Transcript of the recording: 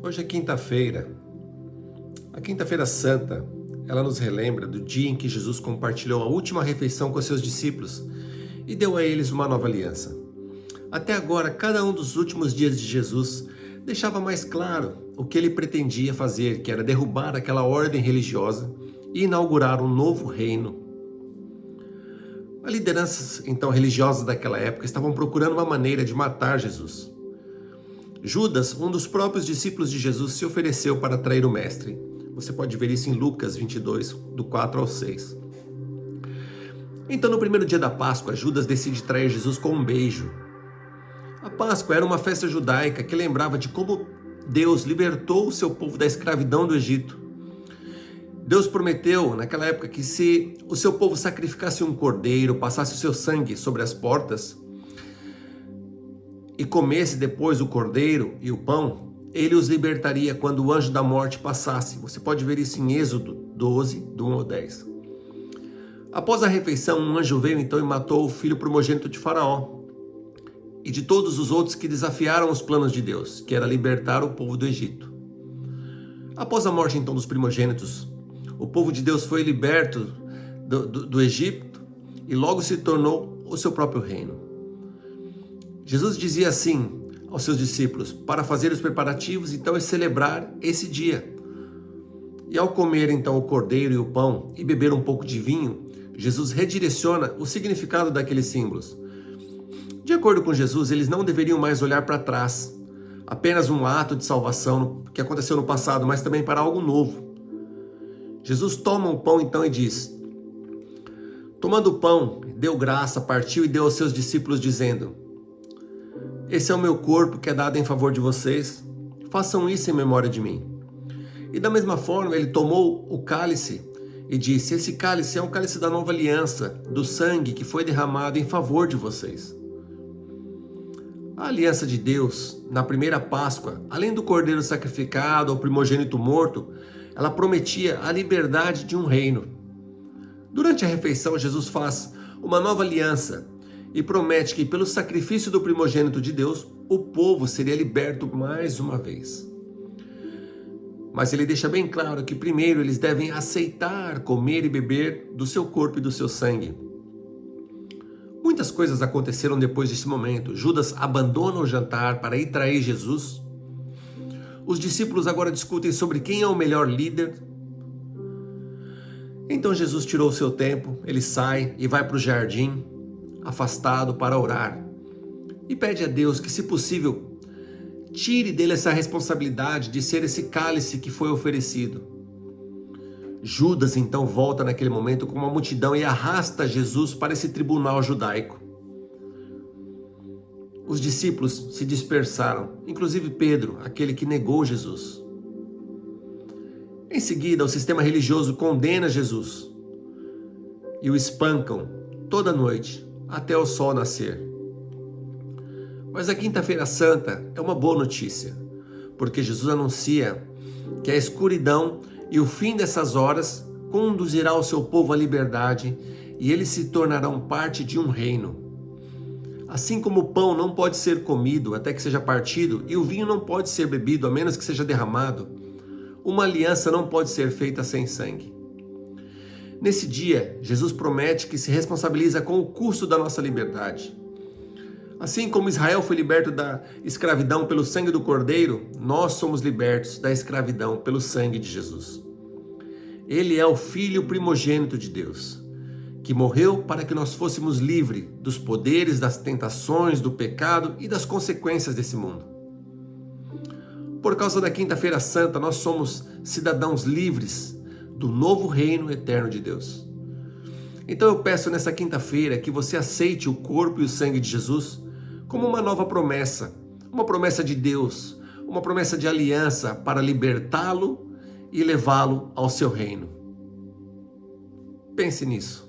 Hoje é quinta-feira. A Quinta-feira Santa, ela nos relembra do dia em que Jesus compartilhou a última refeição com seus discípulos e deu a eles uma nova aliança. Até agora, cada um dos últimos dias de Jesus deixava mais claro o que ele pretendia fazer, que era derrubar aquela ordem religiosa e inaugurar um novo reino. As lideranças, então, religiosas daquela época estavam procurando uma maneira de matar Jesus. Judas, um dos próprios discípulos de Jesus, se ofereceu para trair o mestre. Você pode ver isso em Lucas 22, do 4 ao 6. Então, no primeiro dia da Páscoa, Judas decide trair Jesus com um beijo. A Páscoa era uma festa judaica que lembrava de como Deus libertou o seu povo da escravidão do Egito. Deus prometeu, naquela época, que se o seu povo sacrificasse um cordeiro, passasse o seu sangue sobre as portas e comesse depois o cordeiro e o pão, ele os libertaria quando o anjo da morte passasse. Você pode ver isso em Êxodo 12, do 1 ao 10. Após a refeição, um anjo veio então e matou o filho primogênito de Faraó e de todos os outros que desafiaram os planos de Deus, que era libertar o povo do Egito. Após a morte então dos primogênitos, o povo de Deus foi liberto do Egito e logo se tornou o seu próprio reino. Jesus dizia assim aos seus discípulos para fazer os preparativos então e celebrar esse dia. E ao comer então o cordeiro e o pão e beber um pouco de vinho, Jesus redireciona o significado daqueles símbolos. De acordo com Jesus, eles não deveriam mais olhar para trás, apenas um ato de salvação que aconteceu no passado, mas também para algo novo. Jesus toma o pão então e diz: tomando o pão, deu graça, partiu e deu aos seus discípulos dizendo: esse é o meu corpo que é dado em favor de vocês, façam isso em memória de mim. E da mesma forma ele tomou o cálice e disse: esse cálice é um cálice da nova aliança, do sangue que foi derramado em favor de vocês. A aliança de Deus, na primeira Páscoa, além do cordeiro sacrificado ou primogênito morto, ela prometia a liberdade de um reino. Durante a refeição, Jesus faz uma nova aliança e promete que pelo sacrifício do primogênito de Deus, o povo seria liberto mais uma vez. Mas ele deixa bem claro que primeiro eles devem aceitar comer e beber do seu corpo e do seu sangue. Muitas coisas aconteceram depois desse momento. Judas abandona o jantar para ir trair Jesus. Os discípulos agora discutem sobre quem é o melhor líder. Então Jesus tirou o seu tempo, ele sai e vai para o jardim, afastado para orar. E pede a Deus que, se possível, tire dele essa responsabilidade de ser esse cálice que foi oferecido. Judas então volta naquele momento com uma multidão e arrasta Jesus para esse tribunal judaico. Os discípulos se dispersaram, inclusive Pedro, aquele que negou Jesus. Em seguida, o sistema religioso condena Jesus e o espancam toda noite até o sol nascer. Mas a Quinta-feira Santa é uma boa notícia, porque Jesus anuncia que a escuridão e o fim dessas horas conduzirá o seu povo à liberdade e eles se tornarão parte de um reino. Assim como o pão não pode ser comido até que seja partido e o vinho não pode ser bebido a menos que seja derramado, uma aliança não pode ser feita sem sangue. Nesse dia, Jesus promete que se responsabiliza com o custo da nossa liberdade. Assim como Israel foi liberto da escravidão pelo sangue do Cordeiro, nós somos libertos da escravidão pelo sangue de Jesus. Ele é o Filho primogênito de Deus, que morreu para que nós fôssemos livres dos poderes, das tentações, do pecado e das consequências desse mundo. Por causa da Quinta-feira Santa, nós somos cidadãos livres do novo reino eterno de Deus. Então eu peço nessa quinta-feira que você aceite o corpo e o sangue de Jesus como uma nova promessa, uma promessa de Deus, uma promessa de aliança para libertá-lo e levá-lo ao seu reino. Pense nisso.